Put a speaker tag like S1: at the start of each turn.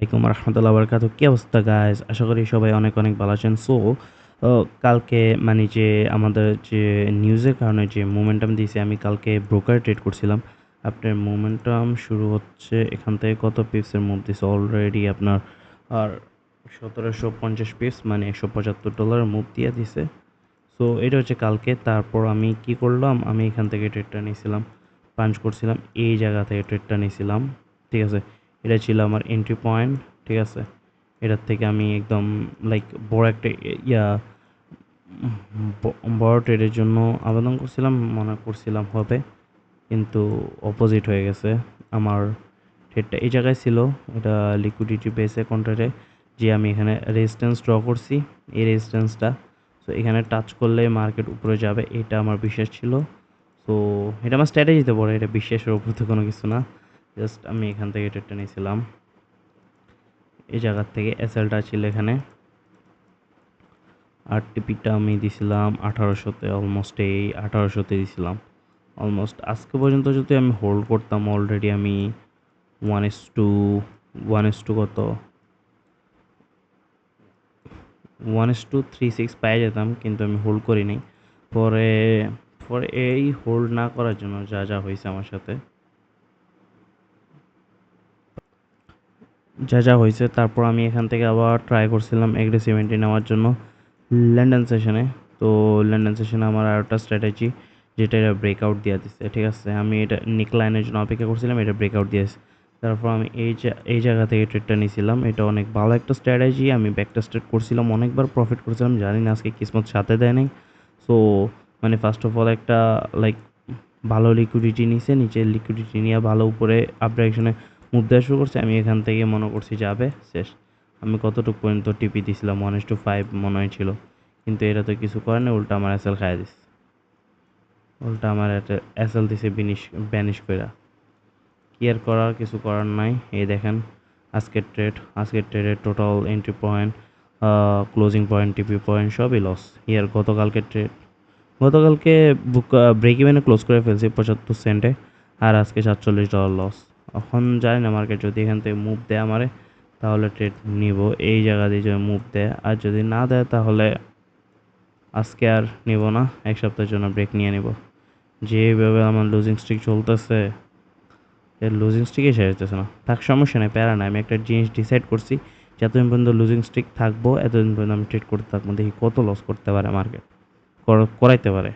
S1: আসসালামু রাহমাতুল্লাহি ওয়া বারাকাতুহু। কি অবস্থা গাইস? আশা করি সবাই অনেক, অনেক ভালো আছেন। সো কালকে মানে যে আমাদের যে নিউজের কারণে যে মোমেন্টাম দিছে, আমি কালকে ব্রোকার ট্রেড করছিলাম। আপনার মোমেন্টাম শুরু হচ্ছে এখান থেকে কত পিপসের মুভ দিছে অলরেডি আপনার আর ১৭৫০ পিপস মানে $১৭৫ মুভ দিয়ে দিছে। সো এটা হচ্ছে কালকে। তারপর আমি কি করলাম, আমি এখান থেকে ট্রেডটা নিয়েছিলাম, পাঞ্চ করছিলাম, এই জায়গা থেকে ট্রেডটা নিয়েছিলাম। ঠিক আছে, এটা ছিল আমার এন্ট্রি পয়েন্ট। ঠিক আছে, এটার থেকে আমি একদম লাইক বড় একটা ইয়া বড় ট্রেডের জন্য আবেদন করছিলাম, মনে করছিলাম হবে, কিন্তু অপোজিট হয়ে গেছে। আমার ট্রেডটা এই জায়গায় ছিল, এটা লিকুইডিটি বেসে কন্ট্রাক্টে যে আমি এখানে রেজিস্ট্যান্স ড্র করছি, এই রেজিস্ট্যান্সটা সো এখানে টাচ করলে মার্কেট উপরে যাবে, এটা আমার বিশ্বাস ছিল। সো এটা আমার স্ট্র্যাটেজিতে পড়ে, এটা বিশ্বাসের উপর তো কোনো কিছু না, জাস্ট আমি এখান থেকে ট্রেডটা নিয়েছিলাম। এই জায়গার থেকে এসএলটা ছিল এখানে, আর টিপিটা আমি দিছিলাম 1800-তে, অলমোস্ট এই 1800-তে দিছিলাম অলমোস্ট। আজকে পর্যন্ত যদি আমি হোল্ড করতাম, অলরেডি আমি 1:1 কত 1:36 পেয়ে যেতাম, কিন্তু আমি হোল্ড করি নাই। পরে পরে এই হোল্ড না করার জন্য যা যা হয়েছে আমার সাথে, তারপর আমি এখান থেকে আবার ট্রাই করছিলাম এগ্রেসিভ এন্ট্রি নেওয়ার জন্য লন্ডন সেশনে। তো লন্ডন সেশনে আমার আরেকটা স্ট্র্যাটেজি, যেটা এটা ব্রেকআউট দিয়ে দিচ্ছে। ঠিক আছে, আমি এটা নিকলাইনের জন্য অপেক্ষা করছিলাম, এটা ব্রেকআউট দিয়েছে। তারপর আমি এই জায়গা থেকে ট্রেডটা নিয়েছিলাম, এটা অনেক ভালো একটা স্ট্র্যাটেজি। আমি ব্যাকটা স্ট্রেট করছিলাম, অনেকবার প্রফিট করছিলাম, জানি না আজকে কিসমত সাথে দেয় নাই। সো মানে ফার্স্ট অফ অল একটা লাইক ভালো লিকুইডিটি নিছে, নিচে লিকুইডিটি নিয়ে ভালো উপরে আপ ডাইরেকশনে মুভ দেওয়া শুরু করছে। আমি এখান থেকে মনে করছি যাবে শেষ। আমি কতটুকু পর্যন্ত টিপি দিছিলাম, 1:5 মনে হয় ছিল, কিন্তু এটা তো কিছু করে না, উল্টা আমার এসএল খাইয়া দিছে। উল্টা আমার একটা এসএল দিছে ব্যানিশ কইরা। কি আর করার, কিছু করার নাই। এই দেখেন আজকের ট্রেডের total entry point, closing point, TP point সবই লস। ইয়ার গতকালকে বুক ব্রেক ইভেনে ক্লোজ করে ফেলছি 75 সেন্টে, আর আজকে $47 লস। এখন জানি না মার্কেট যদি এখান থেকে মুভ দেয় আমারে, তাহলে ট্রেড নিব এই জায়গা দিয়ে যদি মুভ দেয়, আর যদি না দেয় তাহলে আজকে আর নিব না, এক সপ্তাহের জন্য ব্রেক নিয়ে নিব। যেভাবে আমার লুজিং স্ট্রিক চলতেছে, এর লুজিং স্ট্রিকই শেষ হতেছে না। থাক, সমস্যা নেই, প্যারা নাই। আমি একটা জিনিস ডিসাইড করছি, যতদিন পর্যন্ত লুজিং স্ট্রিক থাকবো এতদিন পর্যন্ত আমি ট্রেড করতে থাকবো, দেখি কত লস করতে পারে মার্কেট, করাইতে পারে।